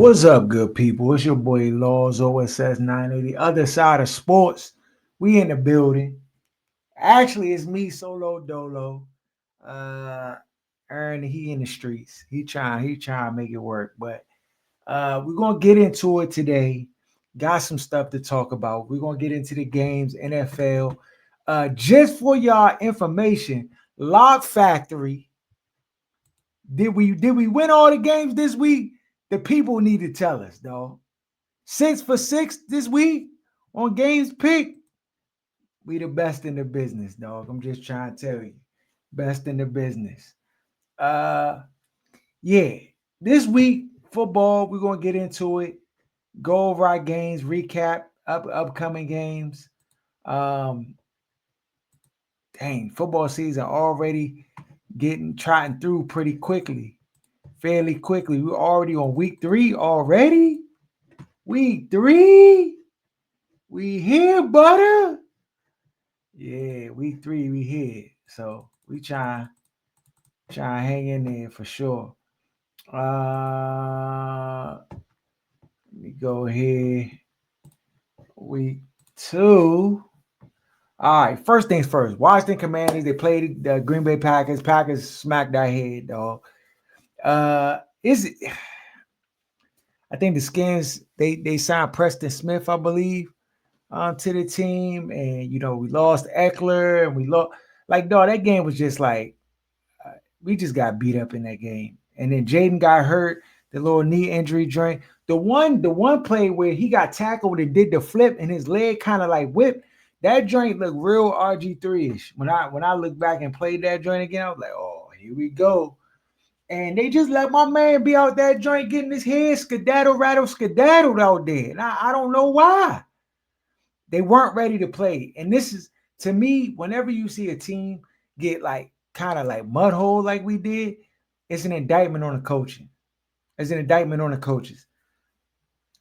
What's up, good people? It's your boy Laws OSS 980, other side of sports. We in the building. Actually, it's me, Solo Dolo. Uh Aaron, he in the streets. He trying to make it work. But we're gonna get into it today. Got some stuff to talk about. We're gonna get into the games, NFL. Just for y'all information, Lock Factory. Did we win all the games this week? The people need to tell us, dog. 6 for 6 this week on games pick. We the best in the business, dog. I'm just trying to tell you. Best in the business. Uh yeah. This week, football, we're gonna get into it. Go over our games, recap upcoming games. Um, Dang, football season already getting trotting through pretty quickly, fairly quickly. We're already on week 3 already. Week 3. We here, butter. Yeah, week 3 we here. So we try hang in there for sure. Let me go here. Week 2. All right, first things first. Washington Commanders, they played the Green Bay Packers. Packers smacked our head, dog. Is it I think the Skins they signed Preston Smith, I believe, to the team, and we lost Eckler, and we lost like dog. That game was just like we just got beat up in that game, and then Jayden got hurt, the little knee injury joint. The one play where he got tackled and did the flip, and his leg kind of like whipped. That joint looked real RG3ish. When I look back and played that joint again, I was like, oh, here we go. And they just let my man be out that joint getting his head skedaddled out there. And I don't know why. They weren't ready to play. And this is, to me, whenever you see a team get like kind of like mud hole like we did, it's an indictment on the coaching. It's an indictment on the coaches.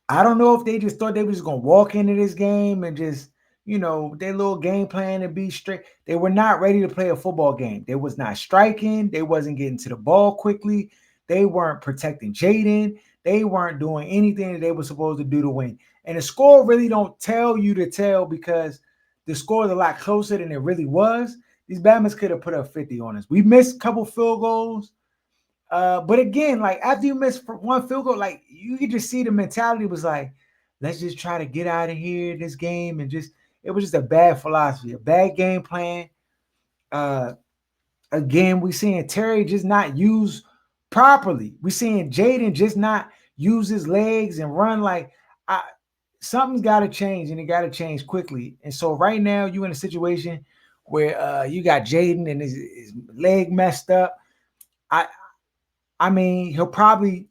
I don't know if they just thought they was going to walk into this game and just, their little game plan and be straight. They were not ready to play a football game. They was not striking. They wasn't getting to the ball quickly. They weren't protecting Jayden. They weren't doing anything that they were supposed to do to win. And the score really don't tell you to tell because the score is a lot closer than it really was. These Batmans could have put up 50 on us. We missed a couple field goals. But again, like after you miss one field goal, like you could just see the mentality was like, let's just try to get out of here this game, and just it was just a bad philosophy, a bad game plan. Uh, Again, we seeing Terry just not use properly. We seeing Jayden just not use his legs and run like I, something's got to change, and it got to change quickly. And so right now, you in a situation where you got Jayden and his leg messed up. I I mean, he'll probably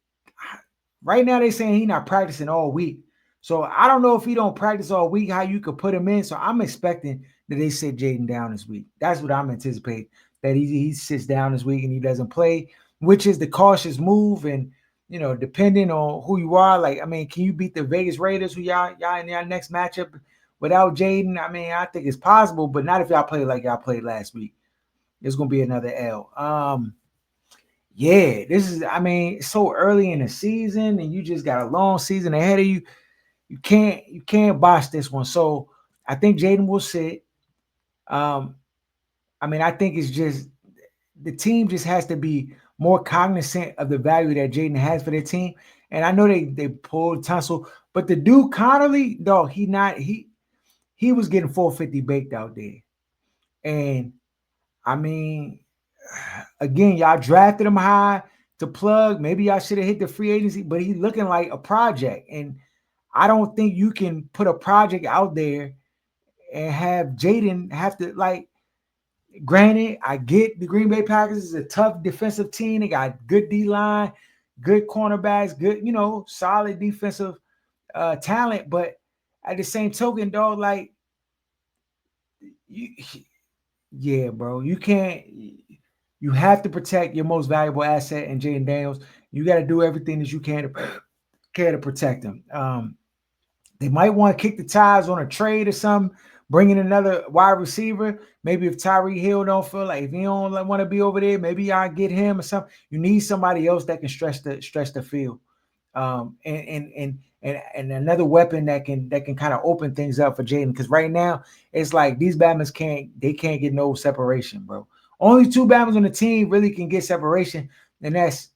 right now they're saying he's not practicing all week. So I don't know if he don't practice all week, how you could put him in. So I'm expecting that they sit Jayden down this week. That's what I'm anticipating. That he sits down this week and he doesn't play, which is the cautious move. And depending on who you are, like I mean, can you beat the Vegas Raiders, who y'all in your next matchup without Jayden? I mean, I think it's possible, but not if y'all play like y'all played last week. It's gonna be another L. Yeah, this is, I mean, it's so early in the season and you just got a long season ahead of you. You can't botch this one. So I think Jayden will sit. Um, I mean, I think it's just the team just has to be more cognizant of the value that Jayden has for their team. And I know they pulled Tunsil, but the dude Connerly, though, he was getting 450 baked out there. And I mean, again, y'all drafted him high to plug. Maybe y'all should have hit the free agency, but he's looking like a project. And I don't think you can put a project out there and have Jayden have to, like, granted, I get the Green Bay Packers is a tough defensive team. They got good D-line, good cornerbacks, good, solid defensive talent. But at the same token, dog, like, you, yeah, bro, you can't. You have to protect your most valuable asset in Jayden Daniels. You got to do everything that you can to protect him. They might want to kick the tires on a trade or something, bring in another wide receiver. Maybe if Tyreek Hill don't feel like, if he don't want to be over there, maybe y'all get him or something. You need somebody else that can stretch the field. And another weapon that can kind of open things up for Jayden. Because right now it's like these Batmans can't get no separation, bro. Only two Batmans on the team really can get separation, and that's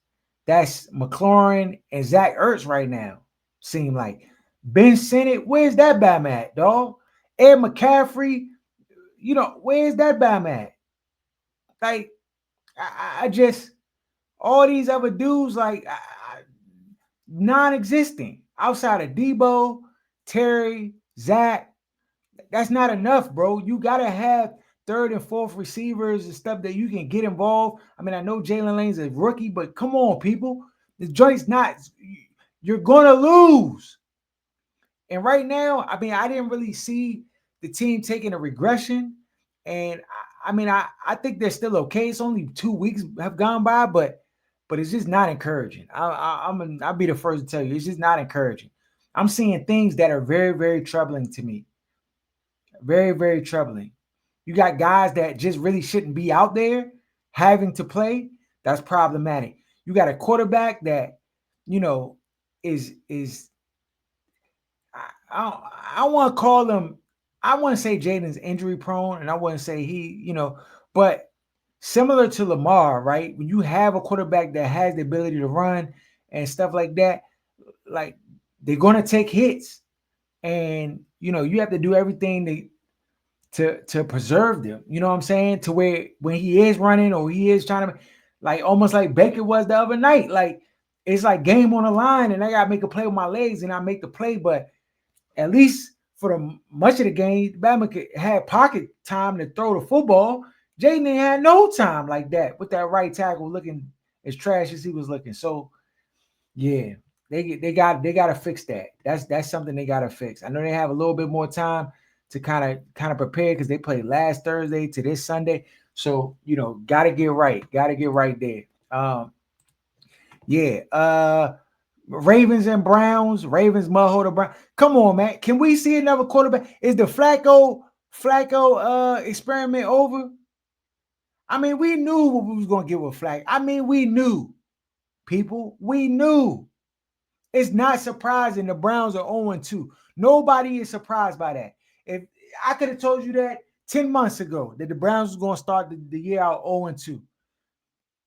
McLaurin and Zach Ertz right now. Seem like Ben Sinnott, where's that Batman at, dog? Ed McCaffrey, where's that Batman at? Like I just all these other dudes like non-existent outside of Debo, Terry, Zach. That's not enough, bro. You gotta have third and fourth receivers and stuff that you can get involved. I mean, I know Jalen Lane's a rookie, but come on, people. The joint's not. You're gonna lose. And right now, I mean, I didn't really see the team taking a regression. And I think they're still okay. It's only 2 weeks have gone by, but it's just not encouraging. I'll be the first to tell you, it's just not encouraging. I'm seeing things that are very, very troubling to me. Very, very troubling. You got guys that just really shouldn't be out there having to play. That's problematic. You got a quarterback that, you know, is I want to call him. I want to say Jayden's injury prone, and I want to say but similar to Lamar, right? When you have a quarterback that has the ability to run and stuff like that, like they're gonna take hits, and you have to do everything to preserve them. You know what I'm saying? To where when he is running or he is trying to, like almost like Baker was the other night, like it's like game on the line, and I gotta make a play with my legs, and I make the play, but at least for the much of the game, Bama had pocket time to throw the football. Jayden had no time like that with that right tackle looking as trash as he was looking. So yeah, they got to fix that. That's something they got to fix. I know they have a little bit more time to kind of prepare because they played last Thursday to this Sunday. So got to get right. Got to get right there. Yeah. Ravens and Browns. Ravens mudhole the Browns. Come on, man. Can we see another quarterback? Is the Flacco experiment over? I mean, we knew what we was gonna get with Flacco. I mean, we knew, people. We knew. It's not surprising the Browns are 0-2. Nobody is surprised by that. If I could have told you that 10 months ago that the Browns was going to start the year out 0-2.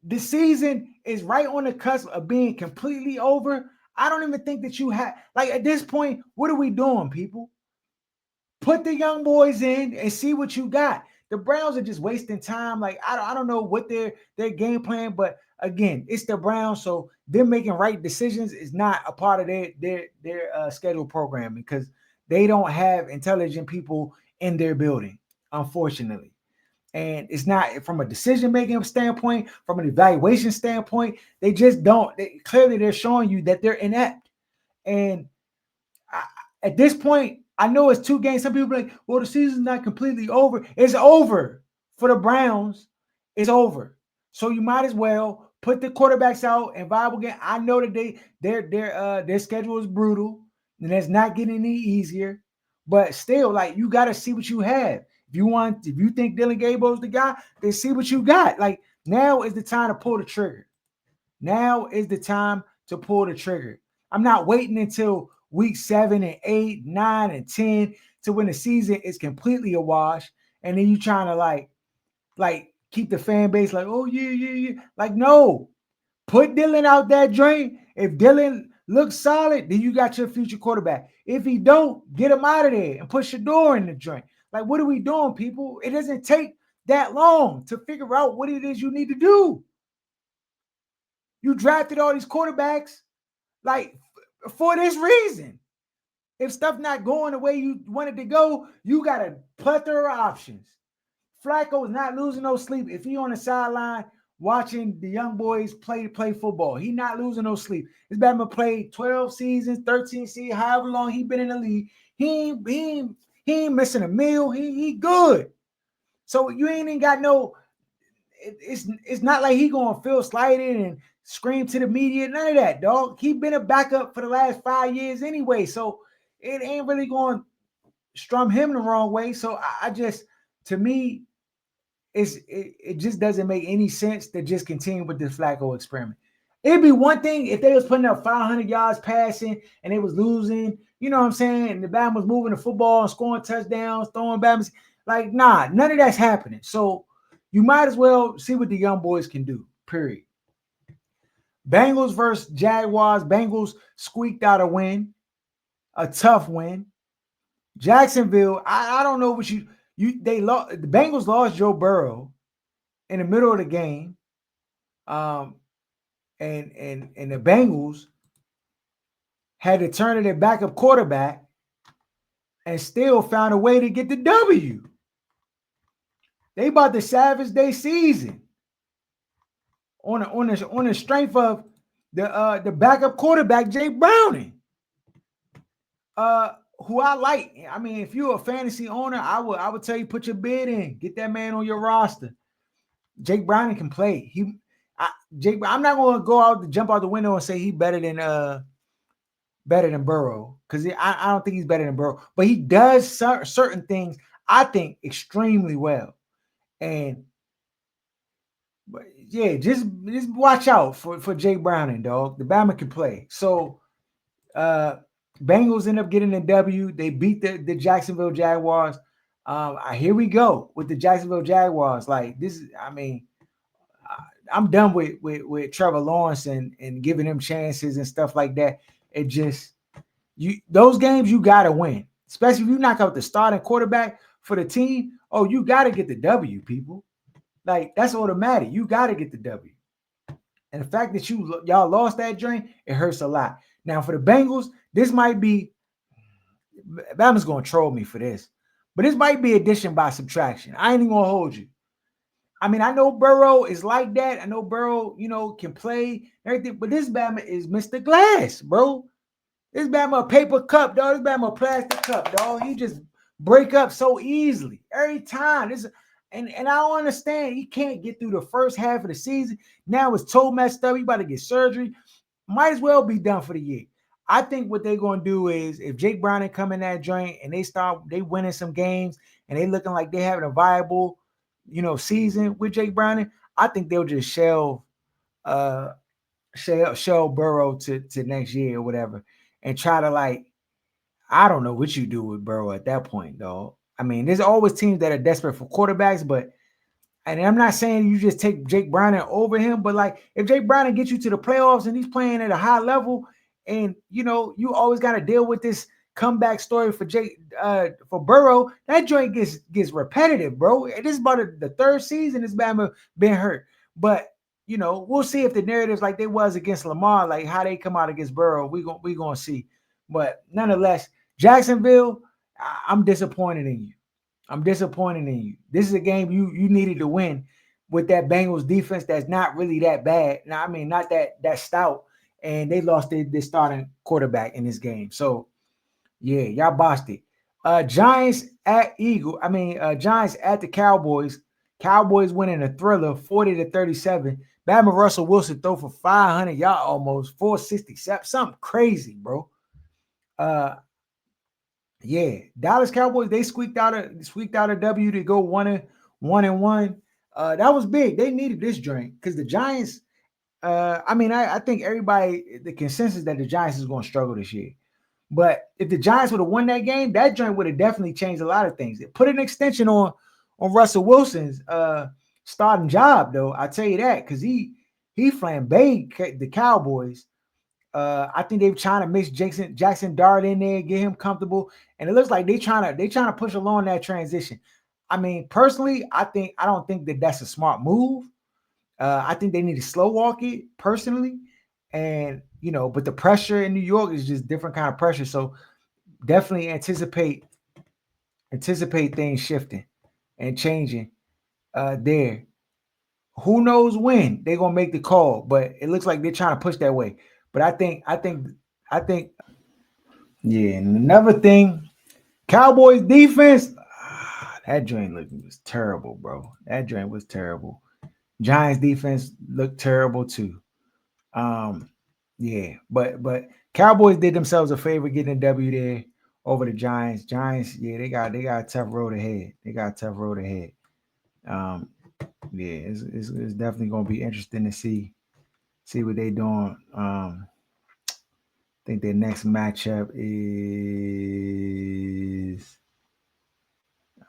The season is right on the cusp of being completely over. I don't even think that you have, like, at this point, what are we doing, people? Put the young boys in and see what you got. The Browns are just wasting time. Like, I don't know what their game plan, but again, it's the Browns, so them making right decisions is not a part of their scheduled programming because they don't have intelligent people in their building, unfortunately. And it's not from a decision-making standpoint, from an evaluation standpoint. They just don't. Clearly, they're showing you that they're inept. And at this point, I know it's 2 games. Some people are like, well, the season's not completely over. It's over for the Browns. It's over. So you might as well put the quarterbacks out and viable game. I know that their schedule is brutal and it's not getting any easier. But still, like, you got to see what you have. If you think Dylan Gabriel's the guy, then see what you got. Like, now is the time to pull the trigger. Now is the time to pull the trigger. I'm not waiting until week 7 and 8, 9 and 10 to when the season is completely awash, and then you trying to like keep the fan base like, oh yeah. Like, no, put Dylan out that drain. If Dylan looks solid, then you got your future quarterback. If he don't, get him out of there and put Shador in the drain. Like, what are we doing, people? It doesn't take that long to figure out what it is you need to do. You drafted all these quarterbacks like for this reason. If stuff not going the way you wanted to go, you got a plethora of options. Flacco is not losing no sleep if he on the sideline watching the young boys play football. He not losing no sleep. This Batman played 12 seasons, 13 seasons, however long he been in the league. He ain't missing a meal. He good. So you ain't even got no. It's not like he gonna feel slighted and scream to the media. None of that, dog. He been a backup for the last 5 years anyway, so it ain't really going to strum him the wrong way. So I just, to me, it just doesn't make any sense to just continue with this Flacco experiment. It'd be one thing if they was putting up 500 yards passing and they was losing, you know what I'm saying? And the Bama was moving the football and scoring touchdowns, throwing Bama. Like, nah, none of that's happening. So you might as well see what the young boys can do, period. Bengals versus Jaguars. Bengals squeaked out a win, a tough win. Jacksonville, I don't know what they lost. The Bengals lost Joe Burrow in the middle of the game. Um, and the Bengals had to turn to their backup quarterback and still found a way to get the W. They about to savage their season on the strength of the backup quarterback Jay Browning, who I like. I mean, if you're a fantasy owner, I would tell you put your bid in, get that man on your roster. Jake Browning can play. I'm not going to go out to jump out the window and say he better than Burrow, because I don't think he's better than Burrow, but he does certain things I think extremely well. And but yeah, just watch out for Jake Browning, dog. The Bama can play. So Bengals end up getting a W. They beat the Jacksonville Jaguars. Here we go with the Jacksonville Jaguars. Like this, I mean, I'm done with Trevor Lawrence and giving him chances and stuff like that. It just those games you gotta win, especially if you knock out the starting quarterback for the team. Oh, you gotta get the W, people. Like that's automatic. You gotta get the W. And the fact that y'all lost that drain, it hurts a lot. Now for the Bengals, this might be Bama's gonna troll me for this, but this might be addition by subtraction. I ain't even gonna hold you. I mean, I know Burrow is like that. I know Burrow, can play everything, but this Bama is Mr. Glass, bro. This Bama a paper cup, dog. This Bama a plastic cup, dog. He just break up so easily every time. And I don't understand. He can't get through the first half of the season. Now his toe messed up. He about to get surgery. Might as well be done for the year. I think what they're gonna do is if Jake Browning come in that joint and they winning some games and they looking like they having a viable, season with Jake Browning, I think they'll just shell Burrow to next year or whatever and try to I don't know what you do with Burrow at that point, though. I mean, there's always teams that are desperate for quarterbacks, and I'm not saying you just take Jake Browning over him, but if Jake Browning gets you to the playoffs and he's playing at a high level, and you always got to deal with this comeback story for Burrow, that joint gets repetitive, bro. This is about the third season this Bama been hurt, but we'll see if the narratives like they was against Lamar, like how they come out against Burrow. We gonna see, but nonetheless, Jacksonville, I'm disappointed in you. I'm disappointed in you. This is a game you needed to win with that Bengals defense that's not really that bad. Now, I mean, not that stout, and they lost their starting quarterback in this game. So, yeah, y'all bossed it. Giants at Giants at the Cowboys. Cowboys winning a thriller, 40-37. Bama Russell Wilson throw for 500 yards, almost 467, something crazy, bro. Yeah, Dallas Cowboys, they squeaked out a W to go 1-1. That was big. They needed this drink because the Giants. I think everybody, the consensus that the Giants is going to struggle this year. But if the Giants would have won that game, that joint would have definitely changed a lot of things. It put an extension on Russell Wilson's starting job, though. I tell you that, because he flambéed the Cowboys. I think they're trying to mix Jackson Dart in there, get him comfortable, and it looks like they trying to push along that transition. I mean, personally, I don't think that's a smart move. I think they need to slow walk it personally, and but the pressure in New York is just different kind of pressure. So definitely anticipate things shifting and changing there. Who knows when they're gonna make the call, but it looks like they're trying to push that way. But I think yeah. And another thing, Cowboys defense, that joint was terrible, bro. That joint was terrible. Giants defense looked terrible too. Yeah, but Cowboys did themselves a favor getting a W there over the Giants. Giants, yeah, they got a tough road ahead. Yeah, it's definitely gonna be interesting to see See what they doing. I think their next matchup is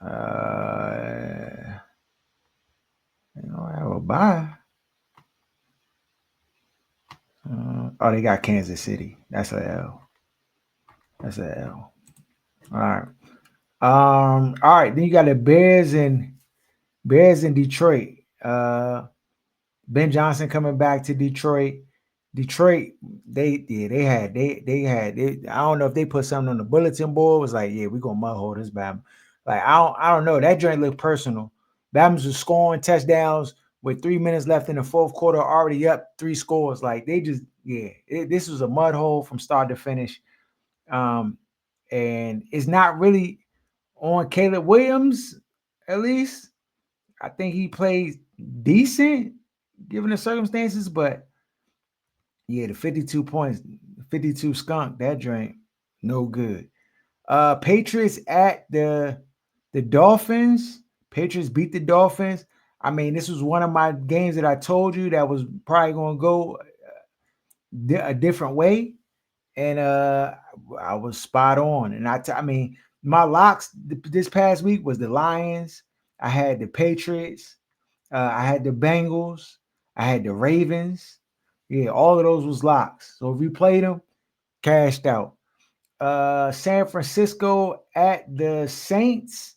I have a bye. Oh, they got Kansas City. That's a L. That's a L. All right. All right. Then you got the Bears in Detroit. Ben Johnson coming back to Detroit. Detroit, I don't know if they put something on the bulletin board. It was like, yeah, we're gonna mud hold this Bama. Like, I don't know. That joint looked personal. Bama's was scoring touchdowns with 3 minutes left in the fourth quarter, already up 3 scores. Like they just, this was a mud hole from start to finish. Um, and it's not really on Caleb Williams, at least. I think he plays decent given the circumstances, but yeah, the 52 points, 52 skunk, that drink, no good. Patriots at the Dolphins. Patriots beat the Dolphins. I mean, this was one of my games that I told you that was probably going to go a different way, and I was spot on. And I mean, my locks this past week was the Lions. I had the Patriots. I had the Bengals. I had the Ravens. Yeah, all of those was locks. So if you played them, cashed out. San Francisco at the Saints.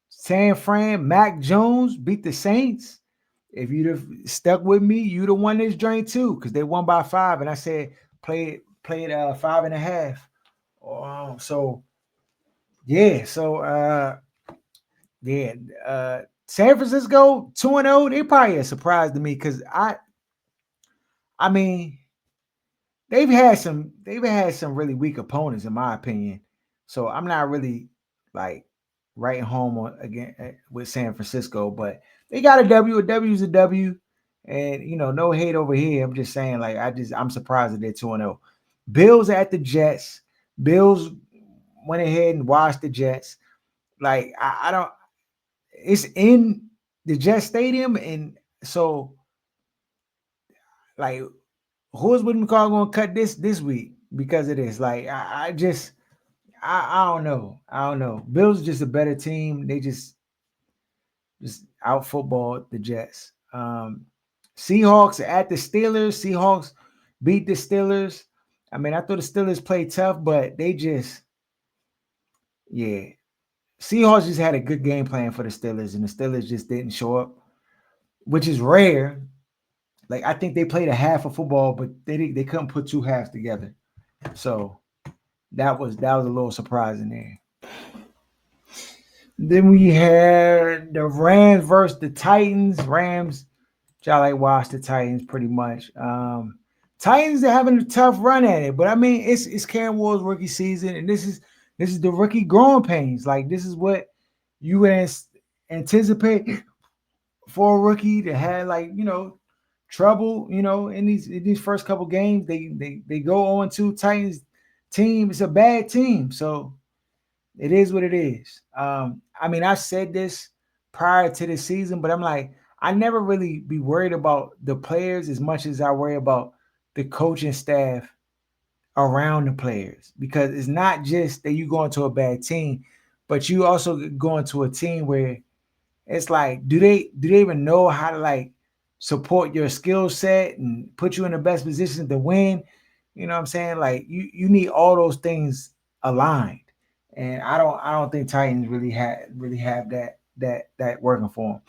San Fran, Mac Jones beat the Saints. If you'd have stuck with me, you'd have won this joint too, because they won by 5. And I said play it 5.5. So yeah, yeah, San Francisco 2-0. They probably a surprise to me because I mean they've had some really weak opponents in my opinion. So I'm not really like writing home on again with San Francisco, but they got a W. A W is a W, and no hate over here. I'm just saying like I'm surprised that they're 2-0. Bills at the Jets. Bills went ahead and washed the Jets. Like I don't. It's in the Jet Stadium, and so like who's Woody McCall going to cut this week because of this? Like I don't know. I don't know. Bills just a better team. They just out football the Jets. Seahawks at the Steelers. Seahawks beat the Steelers. I mean, I thought the Steelers played tough, but they just yeah. Seahawks just had a good game plan for the Steelers, and the Steelers just didn't show up, which is rare. Like I think they played a half of football, but they couldn't put two halves together. So that was a little surprising there. Then we had the Rams versus the Titans. Rams, y'all like watch the Titans pretty much. Titans are having a tough run at it, but I mean it's Cam Ward's rookie season, and this is the rookie growing pains. Like this is what you would anticipate for a rookie to have trouble, in these first couple games. They go on to Titans team. It's a bad team, so it is what it is. I mean, I said this prior to the season, but I'm like, I never really be worried about the players as much as I worry about the coaching staff around the players, because it's not just that you go into a bad team, but you also go into a team where it's like, do they even know how to like support your skill set and put you in the best position to win? You know what I'm saying? Like you need all those things aligned. And I don't think Titans really have that working for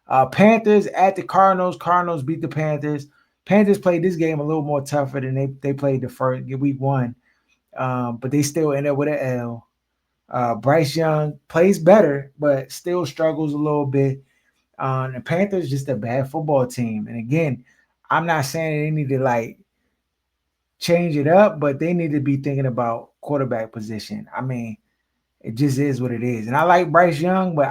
them. Panthers at the Cardinals. Cardinals beat the Panthers. Panthers played this game a little more tougher than they played the first week 1. But they still end up with an L. Bryce Young plays better, but still struggles a little bit. The Panthers just a bad football team. And again, I'm not saying they need to like change it up, but they need to be thinking about quarterback position. I mean, it just is what it is. And I like Bryce Young, but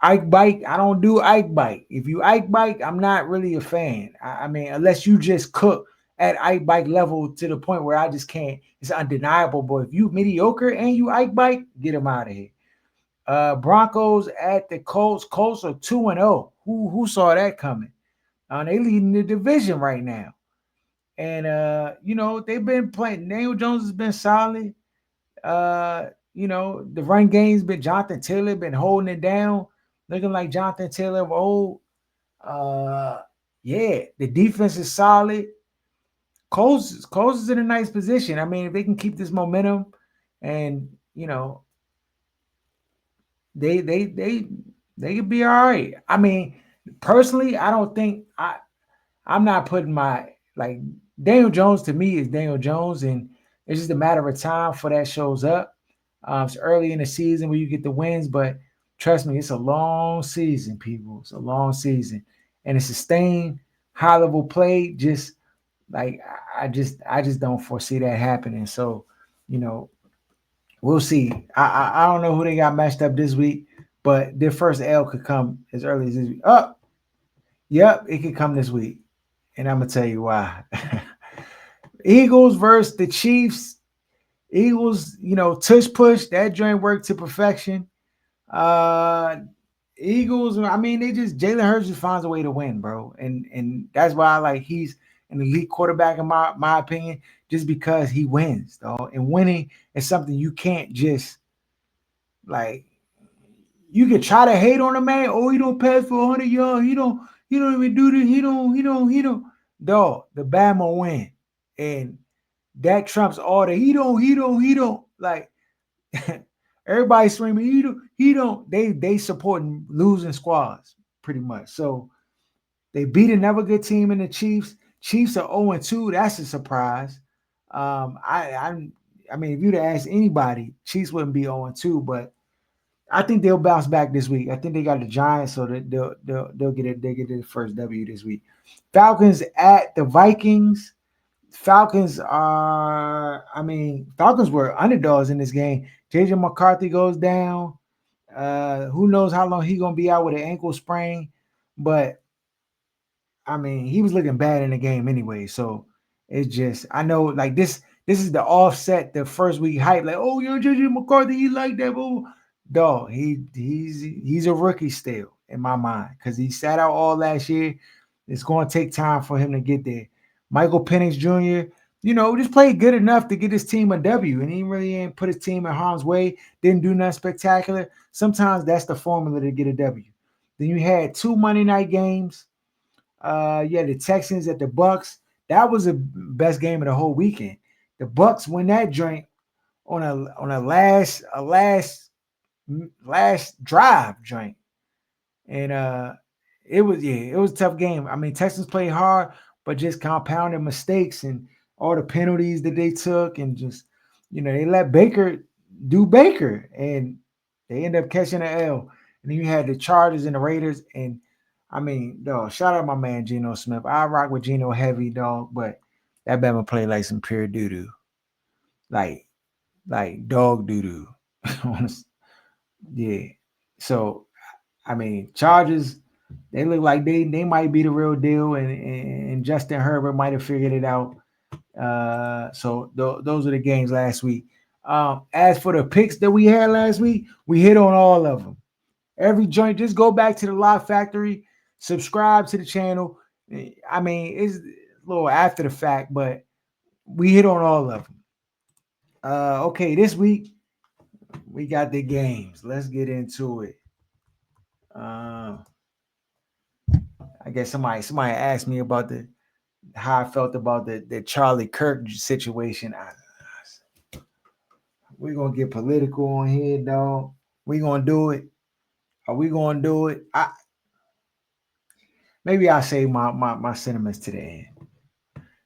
Ike Bike. I don't do Ike Bike. If you Ike Bike, I'm not really a fan. I mean, unless you just cook at Ike Bike level to the point where I just can't. It's undeniable. But if you mediocre and you Ike Bike, get him out of here. Broncos at the Colts. Colts are 2-0. Who saw that coming? They leading the division right now. And they've been playing. Daniel Jones has been solid. The run game's been Jonathan Taylor been holding it down, looking like Jonathan Taylor of old. Uh, yeah, the defense is solid. Coles is in a nice position. I mean, if they can keep this momentum, and they could be all right. I mean, personally, I don't think I'm not putting my like Daniel Jones to me is Daniel Jones, and it's just a matter of time for that shows up. It's early in the season where you get the wins, but trust me, it's a long season, people. It's a long season, and a sustained high level play. Just like I just don't foresee that happening. So, you know, we'll see. I don't know who they got matched up this week, but their first L could come as early as this week. Oh, yep, it could come this week, and I'm gonna tell you why. Eagles versus the Chiefs. Eagles, tush push that joint worked to perfection. Uh Eagles, I mean, they just Jalen Hurts just finds a way to win, bro, and that's why like he's an elite quarterback in my opinion, just because he wins, though, and winning is something you can't just like. You can try to hate on a man. Oh, he don't pass for 100 yards. He don't even do this. He don't. Dog, the Bama win, and that trumps all the he don't like. Everybody screaming he don't. They supporting losing squads pretty much. So they beat another good team in the Chiefs. Chiefs are 0-2. That's a surprise. I mean, if you'd asked anybody, Chiefs wouldn't be 0-2, but I think they'll bounce back this week. I think they got the Giants, so that they'll get it. They get their first W this week. Falcons at the Vikings. Falcons were underdogs in this game. JJ McCarthy goes down. Who knows how long he gonna be out with an ankle sprain? But I mean, he was looking bad in the game anyway. So it's just I know like this. This is the offset the first week hype. Like, oh, JJ McCarthy, he like that, but dog, he's a rookie still in my mind because he sat out all last year. It's going to take time for him to get there. Michael Penix Jr., just played good enough to get his team a W, and he really ain't put his team in harm's way. Didn't do nothing spectacular. Sometimes that's the formula to get a W. Then you had two Monday night games. The Texans at the Bucks. That was the best game of the whole weekend. The Bucks win that joint on a last drive joint, and it was a tough game. I mean, Texans played hard, but just compounded mistakes and all the penalties that they took, and just they let Baker do Baker, and they end up catching an L. And then you had the Chargers and the Raiders, and I mean, dog, shout out my man Geno Smith. I rock with Geno heavy, dog, but that Bama played like some pure doo doo, like dog doo doo. Yeah. So I mean, Chargers, they look like they might be the real deal, and Justin Herbert might have figured it out. Those are the games last week. As for the picks that we had last week, we hit on all of them. Every joint, just go back to the Live Factory, subscribe to the channel. I mean, it's a little after the fact, but we hit on all of them. Okay, this week we got the games. Let's get into it. Uh, I guess somebody asked me about how I felt about the Charlie Kirk situation. We're gonna get political on here, dog. We gonna do it. Are we gonna do it? Maybe I'll say my sentiments to the end.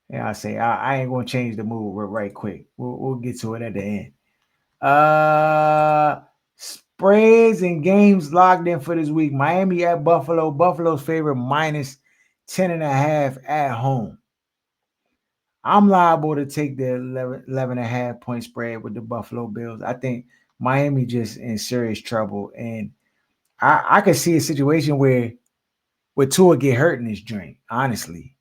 Yeah, I say I ain't gonna change the mood right quick. We'll get to it at the end. Spreads and games locked in for this week. Miami at Buffalo. Buffalo's favorite minus 10.5 at home. I'm liable to take the 11 and a half point spread with the Buffalo Bills. I think Miami just in serious trouble. And I could see a situation where Tua get hurt in this drink, honestly.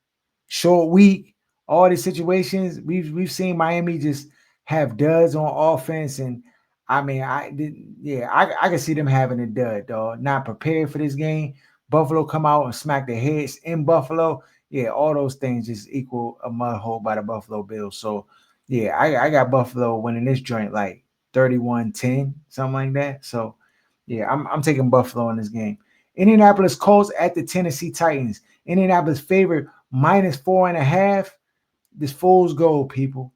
Short week, all these situations, we've seen Miami just have duds on offense. And I mean, I can see them having a dud, dog. Not prepared for this game. Buffalo come out and smack their heads in Buffalo. yeah, all those things just equal a mud hole by the Buffalo Bills. So yeah, I got Buffalo winning this joint like 31-10, something like that. So yeah, I'm taking Buffalo in this game. Indianapolis Colts at the Tennessee Titans. Indianapolis favorite -4.5. This fool's gold, people.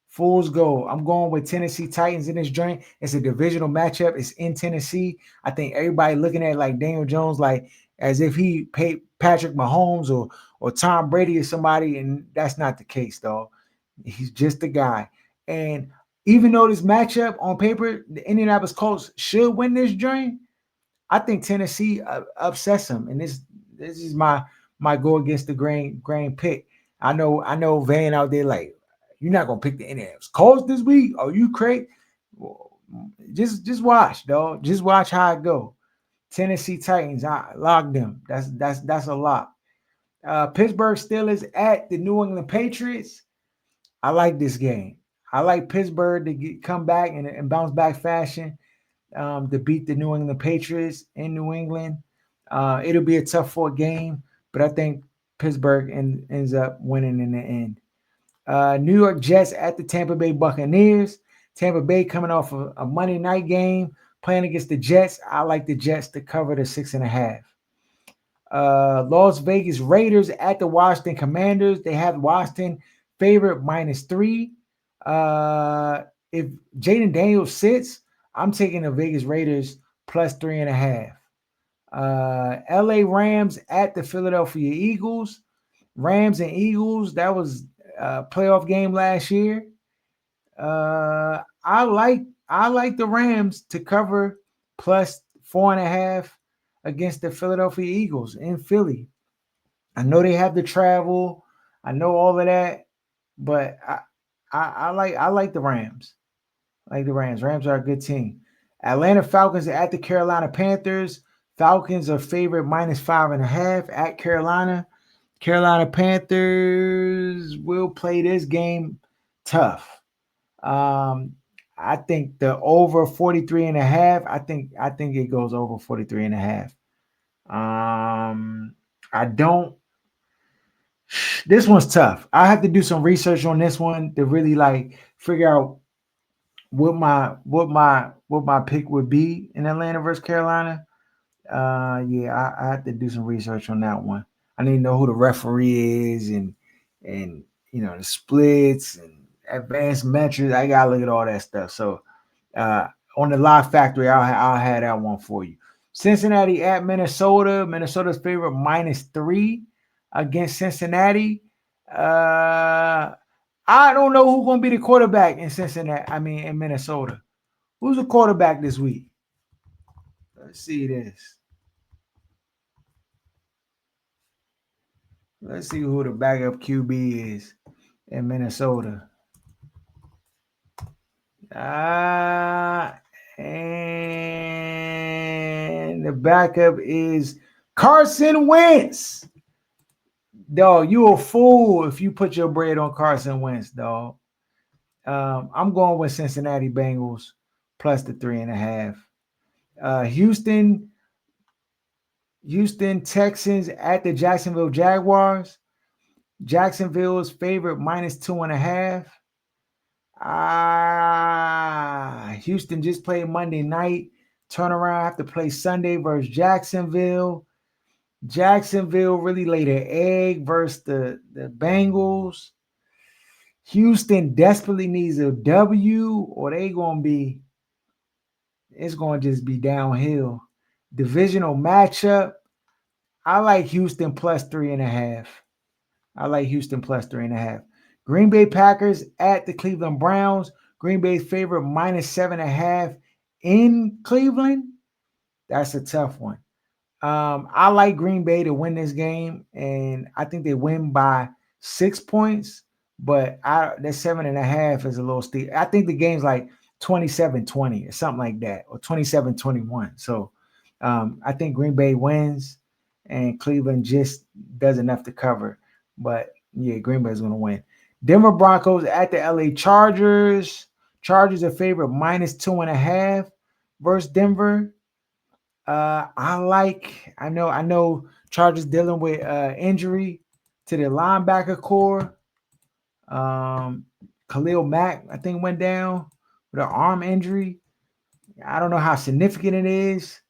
Fool's gold. I'm going with Tennessee Titans in this joint. It's a divisional matchup. It's in Tennessee. I think everybody looking at like Daniel Jones, like as if he paid Patrick Mahomes or Tom Brady or somebody, and that's not the case, though. He's just a guy. And even though this matchup on paper, the Indianapolis Colts should win this joint, I think Tennessee upsets them, and this is my go against the grain pick. I know Van out there like you're not gonna pick the Indianapolis Colts this week. Are you crazy? Well, just watch, dog. Just watch how it go. Tennessee Titans, I lock them. That's a lock. Pittsburgh Steelers at the New England Patriots. I like this game. I like Pittsburgh to come back and bounce back fashion to beat the New England Patriots in New England. It'll be a tough fought game, but I think Pittsburgh ends up winning in the end. New York Jets at the Tampa Bay Buccaneers. Tampa Bay coming off a Monday night game playing against the Jets. I like the Jets to cover the 6.5. Las Vegas Raiders at the Washington Commanders. They have Washington favorite -3. If Jayden Daniels sits, I'm taking the Vegas Raiders +3.5. LA Rams at the Philadelphia Eagles. Rams and Eagles, that was a playoff game last year. I like the Rams to cover +4.5 against the Philadelphia Eagles in Philly. I know they have to travel. I know all of that, but I like the Rams. I like the Rams. Rams are a good team. Atlanta Falcons at the Carolina Panthers. Falcons are favorite -5.5 at Carolina. Carolina Panthers will play this game tough. I think the over 43.5. I think it goes over 43.5. I don't. This one's tough. I have to do some research on this one to really like figure out what my pick would be in Atlanta versus Carolina. Yeah, I have to do some research on that one. I need to know who the referee is and the splits and advanced metrics. I gotta look at all that stuff. So uh, on the live factory, I'll have that one for you. Cincinnati at Minnesota. Minnesota's favorite -3 against Cincinnati. I don't know who's gonna be the quarterback in Cincinnati. I mean, in Minnesota. Who's the quarterback this week? Let's see this. Let's see who the backup QB is in Minnesota. And the backup is Carson Wentz. Dog, you a fool if you put your bread on Carson Wentz, dog. I'm going with Cincinnati Bengals plus the 3.5. Houston Texans at the Jacksonville Jaguars. Jacksonville's favorite -2.5. Houston just played Monday night. Turn around, have to play Sunday versus Jacksonville. Jacksonville really laid an egg versus the Bengals. Houston desperately needs a W, or it's going to just be downhill. Divisional matchup. I like Houston plus 3.5. I like Houston plus 3.5. Green Bay Packers at the Cleveland Browns. Green Bay's favorite -7.5 in Cleveland. That's a tough one. I like Green Bay to win this game, and I think they win by 6 points. But that 7.5 is a little steep. I think the game's like 27-20 or something like that, or 27-21. So I think Green Bay wins, and Cleveland just does enough to cover. But yeah, Green Bay is going to win. Denver Broncos at the LA Chargers. Chargers are favorite -2.5 versus Denver. I know Chargers dealing with injury. to the linebacker core. Khalil Mack, I think, went down with an arm injury. I don't know how significant it is.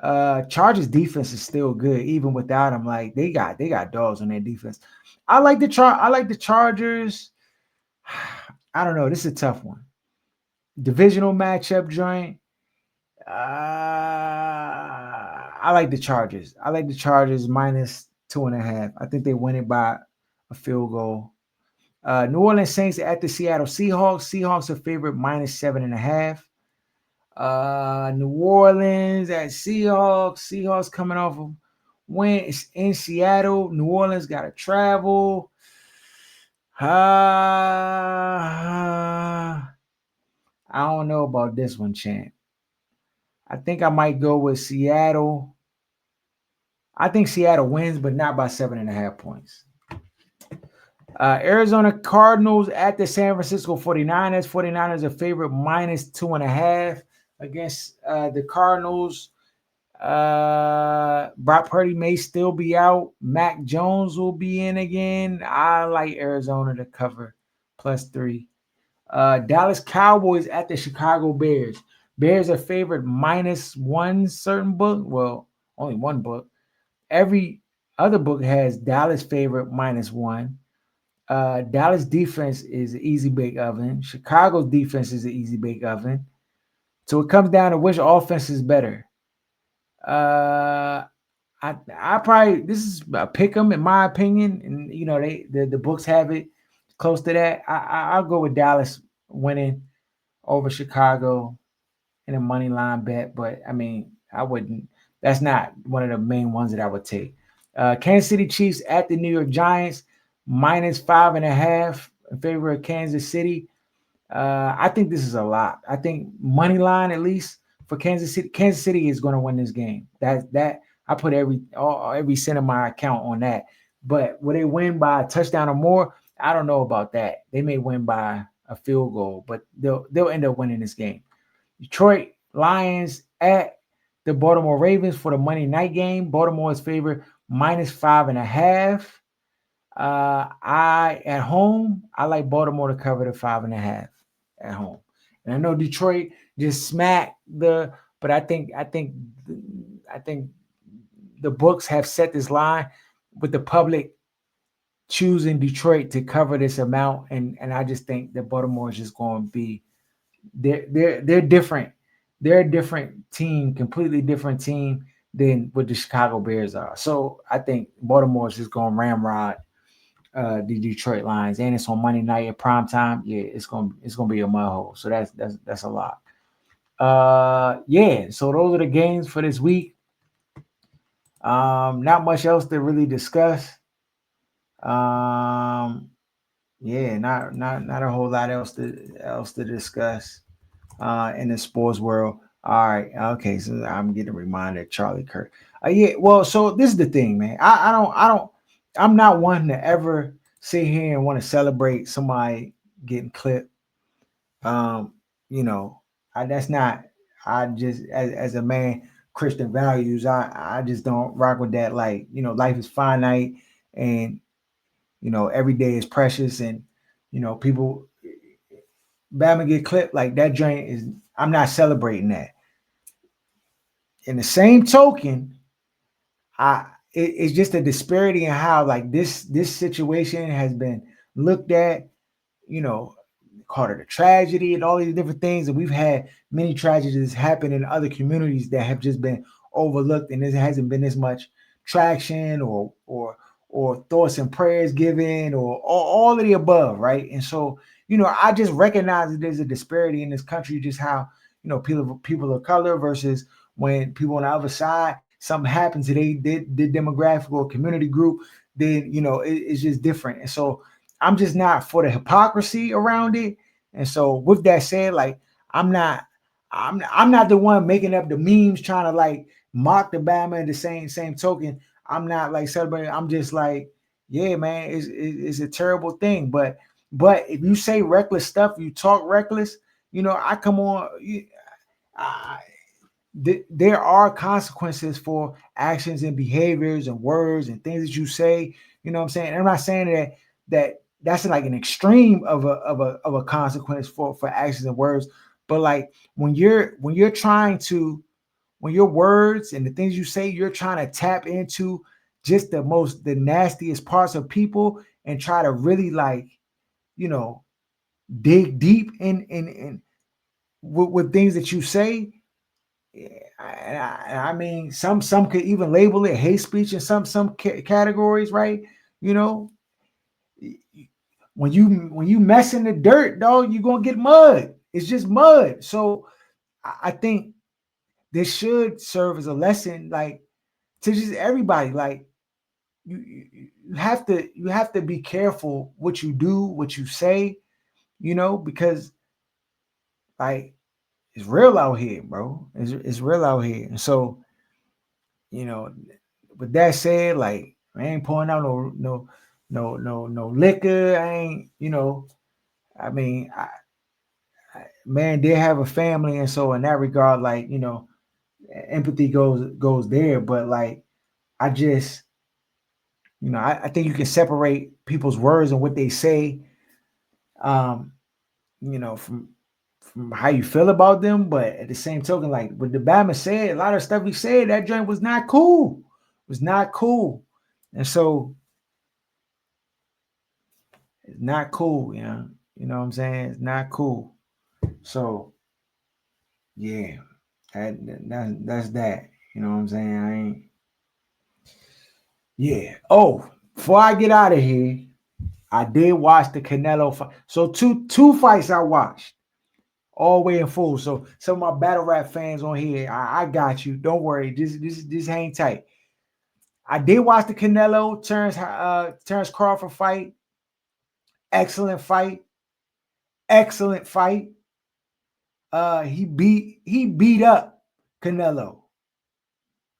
Chargers defense is still good even without him. Like they got dogs on their defense. I like the Chargers. I don't know. This is a tough one. Divisional matchup joint. I like the Chargers. I like the Chargers minus 2.5. I think they win it by a field goal. New Orleans Saints at the Seattle Seahawks. Seahawks are favorite minus 7.5. New Orleans at Seahawks. Seahawks coming off of win. It's in Seattle. New Orleans got to travel. I don't know about this one, champ. I think I might go with Seattle. I think Seattle wins, but not by 7.5 points. Arizona Cardinals at the San Francisco 49ers. 49ers are favorite minus 2.5 against the Cardinals. Brock Purdy may still be out. Mac Jones will be in again. I like Arizona to cover +3. Dallas Cowboys at the Chicago Bears. Bears are favored -1 certain book. Well, only one book. Every other book has Dallas favorite -1. Dallas defense is an easy bake oven. Chicago's defense is an easy bake oven. So it comes down to which offense is better. I probably this is a pick 'em in my opinion, and the books have it close to that. I'll go with Dallas winning over Chicago in a money line bet, but I mean I wouldn't. That's not one of the main ones that I would take. Kansas City Chiefs at the New York Giants -5.5 in favor of Kansas City. I think this is a lot. I think money line at least for Kansas City. Kansas City is going to win this game. That I put every cent of my account on that. But will they win by a touchdown or more? I don't know about that. They may win by a field goal, but they'll end up winning this game. Detroit Lions at the Baltimore Ravens for the Monday night game. Baltimore is favored -5.5. I at home, I like Baltimore to cover the 5.5 at home. And I know Detroit just smacked but I think the books have set this line with the public choosing Detroit to cover this amount, and I just think that Baltimore is just going to be they're different. They're a different team, completely different team than what the Chicago Bears are. So I think Baltimore is just going to ramrod the Detroit Lions, and it's on Monday night at prime time. Yeah, it's gonna be a mud hole. So that's a lot. Yeah. So those are the games for this week. Not much else to really discuss. Yeah, not a whole lot else to discuss in the sports world. All right, okay. So I'm getting reminded of Charlie Kirk. Yeah, well, so this is the thing, man. I'm not one to ever sit here and want to celebrate somebody getting clipped. Um, you know, that's not. I just as a man, Christian values. I just don't rock with that. Like life is finite, and every day is precious, and people Bama get clipped like that. Joint is. I'm not celebrating that. In the same token, it's just a disparity in how like this situation has been looked at, you know, called it a tragedy and all these different things. And we've had many tragedies happen in other communities that have just been overlooked, and there hasn't been as much traction or thoughts and prayers given or all of the above, right? And so, I just recognize that there's a disparity in this country, just how people of color versus when people on the other side, something happens to their demographic or community group, then it's just different. And so I'm just not for the hypocrisy around it. And so with that said, like I'm not the one making up the memes trying to like mock the Bama in the same token. I'm not like celebrating. I'm just like, yeah, man, it's a terrible thing. But if you say reckless stuff, you talk reckless, I come on. There are consequences for actions and behaviors and words and things that you say. You know what I'm saying? And I'm not saying that's like an extreme of a consequence for actions and words, but like when you're trying to when your words and the things you say, you're trying to tap into just the nastiest parts of people and try to really like, you know, dig deep in with things that you say. I mean, some could even label it hate speech in some categories, right? You know, when you mess in the dirt, dog, you're gonna get mud. It's just mud. So I think this should serve as a lesson, like to just everybody. Like you have to be careful what you do, what you say, because like it's real out here, bro. It's real out here. And so, you know, with that said, like I ain't pouring out no liquor. I ain't, I mean, man did have a family, and so in that regard, like, empathy goes there. But like I just, I think you can separate people's words and what they say, um, from how you feel about them. But at the same token, like what the Bama said, a lot of stuff he said, that joint was not cool. It was not cool. And so it's not cool, You know what I'm saying? It's not cool. So yeah, that's that. You know what I'm saying? I ain't. Yeah. Oh, before I get out of here, I did watch the Canelo fight. So two fights I watched all the way in full. So some of my battle rap fans on here, I got you. Don't worry. Just hang tight. I did watch the Canelo Terrence Crawford fight. Excellent fight. Excellent fight. He beat up Canelo.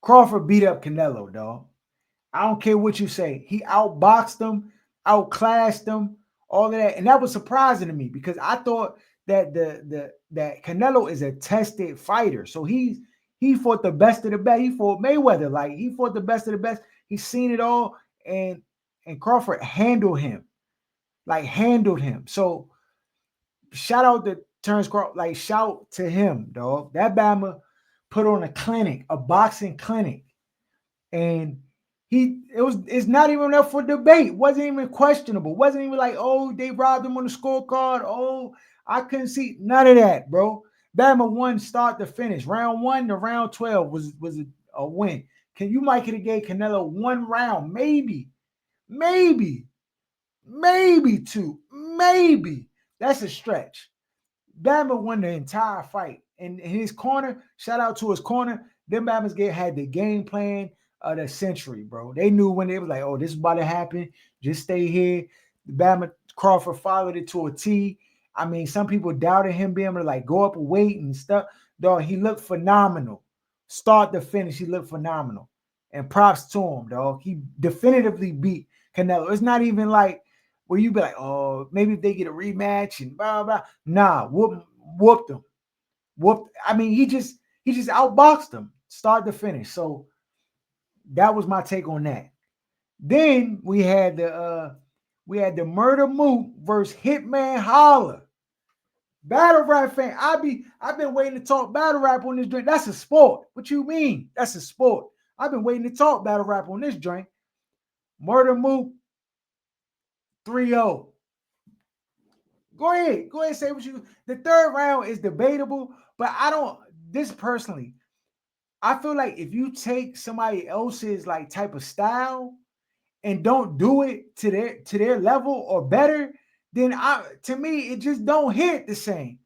Crawford beat up Canelo, dog. I don't care what you say. He outboxed him, outclassed him, all of that, and that was surprising to me because I thought that that Canelo is a tested fighter. So he fought the best of the best. He fought Mayweather, like he fought the best of the best. He's seen it all, and Crawford handled him. So shout out to Terrence Crawford, like shout to him, dog. That Bama put on a clinic, a boxing clinic, and it's not even up for debate. Wasn't even questionable. Wasn't even like, oh, they robbed him on the scorecard. Oh, I couldn't see none of that, bro. Bama won start to finish. Round 1 to round 12 was a win. You might could have gave Canelo one round, maybe, maybe two, maybe. That's a stretch. Bama won the entire fight. And in his corner, shout out to his corner, them Bama's had the game plan of the century, bro. They knew when they was like, oh, this is about to happen. Just stay here. Bama Crawford followed it to a T. I mean, some people doubted him being able to like go up a weight and stuff. Dog, he looked phenomenal. Start to finish, he looked phenomenal. And props to him, dog. He definitively beat Canelo. It's not even like where you be like, oh, maybe if they get a rematch and blah blah. Nah, whooped him. Whooped. I mean, he just outboxed him, start to finish. So that was my take on that. Then we had the Murder Mook versus Hitman Holler. Battle rap fan. I've been waiting to talk battle rap on this drink. That's a sport. What you mean? That's a sport. I've been waiting to talk battle rap on this drink. Murder Mook 3-0. Go ahead. Go ahead and say what you. The third round is debatable, but I don't. This personally, I feel like if you take somebody else's like type of style and don't do it to their level or better, then to me it just don't hit the same.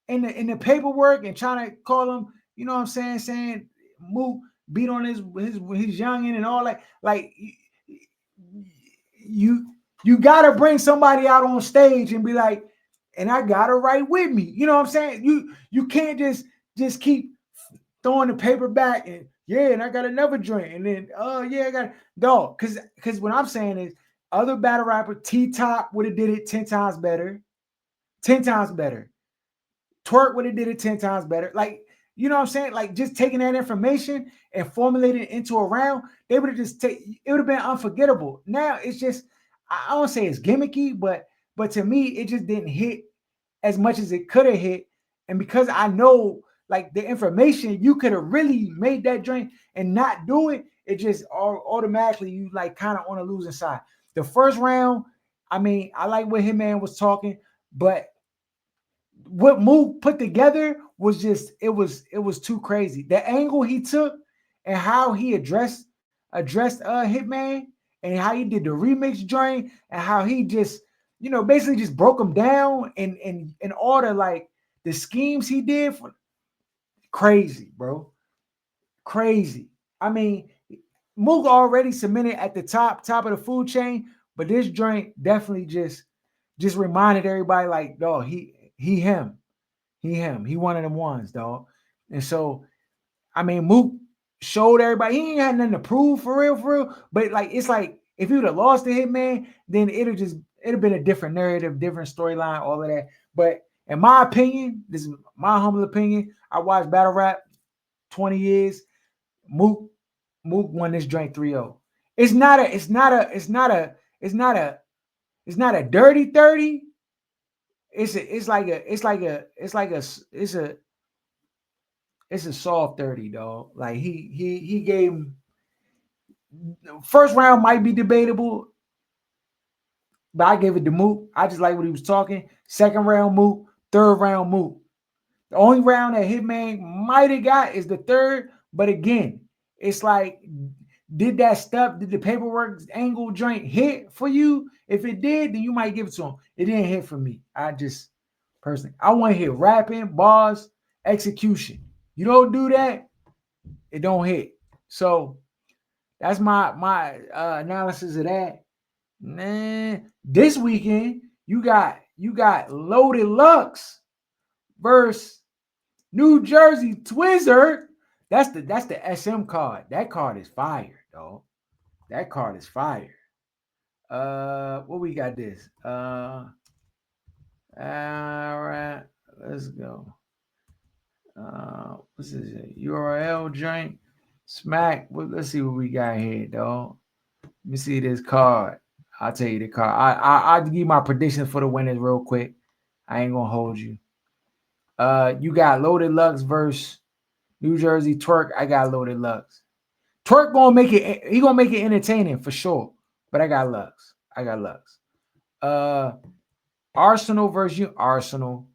In the paperwork and trying to call him, you know what I'm saying Mook beat on his youngin and all that. Like you gotta bring somebody out on stage and be like, and I got her right with me. You know what I'm saying? You can't just keep throwing the paper back and yeah, and I got another drink. And then yeah, I got dog. Cause what I'm saying is other battle rapper T-Top would have did it 10 times better. 10 times better. Twerk would have did it 10 times better. Like, You know what I'm saying? Like just taking that information and formulating it into a round, they would have just take it would have been unforgettable. Now it's just I don't say it's gimmicky, but to me it just didn't hit as much as it could have hit. And because I know like the information, you could have really made that drink and not do it. It just automatically you like kind of on the losing side. The first round, I mean, I like what Hitman was talking, but what Mook put together was just it was too crazy. The angle he took and how he addressed Hitman and how he did the remix joint and how he just basically just broke him down in order like the schemes he did for crazy, bro. Crazy. I mean, Mook already cemented at the top of the food chain, but this joint definitely just reminded everybody like, dog, he him. He one of them ones, dog. And so, I mean, Mook showed everybody he ain't had nothing to prove for real. But like, it's like if he would have lost the Hitman, then it'd been a different narrative, different storyline, all of that. But in my opinion, this is my humble opinion. I watched battle rap 20 years. Mook won this joint 3-0. It's not a dirty 30. It's a soft 30, dog. Like he gave him first round might be debatable, but I gave it to Mook. I just like what he was talking. Second round Mook, third round Mook. The only round that Hitman might have got is the third, but again, it's like did that stuff, did the paperwork angle joint hit for you? If it did, then you might give it to him. It didn't hit for me. I just personally, I want to hear rapping, bars, execution. You don't do that, it don't hit. So that's my analysis of that. Man, this weekend you got Loaded Lux versus New Jersey Twizzard. That's the SM card. That card is fire, dog. That card is fire. What we got this? All right, let's go. What's this? URL joint. Smack. Well, let's see what we got here, dog. Let me see this card. I'll tell you the card. I'll give you my predictions for the winners real quick. I ain't gonna hold you. You got Loaded Lux versus New Jersey Twerk. I got Loaded Lux. Twerk gonna make it. He gonna make it entertaining for sure. But I got Lux. Arsenal versus you. Arsenal.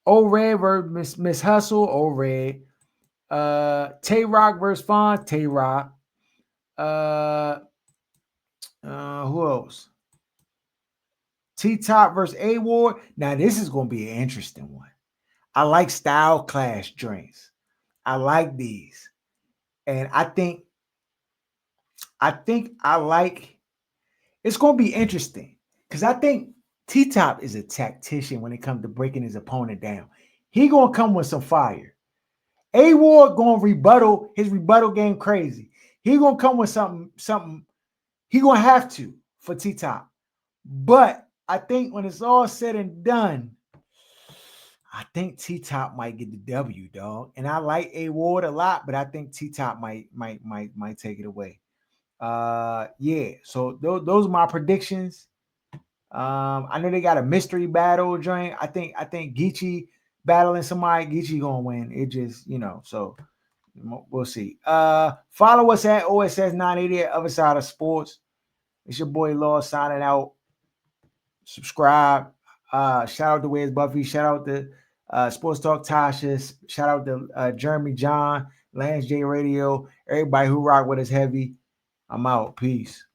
O-Red versus Miss Hustle. O-Red. Tay Rock versus Fonz. Tay Rock. Who else? T-Top versus A-Ward. Now, this is going to be an interesting one. I like style clash drinks. I like these. And I think I like, it's going to be interesting because I think T-Top is a tactician when it comes to breaking his opponent down. He going to come with some fire. A-Ward going to rebuttal, his rebuttal game crazy. He going to come with something. He going to have to for T-Top. But I think when it's all said and done, I think T-Top might get the W, dog. And I like A-Ward a lot, but I think T-Top might take it away. Yeah. So those are my predictions. I know they got a mystery battle joint. I think Geechee battling somebody. Geechee gonna win. It just so we'll see. Follow us at OSS 980 at Other Side of Sports. It's your boy Law signing out. Subscribe. Shout out to Where's Buffy. Shout out to Sports Talk Tasha. Shout out to Jeremy John, Lance J Radio, everybody who rock with us heavy. I'm out. Peace.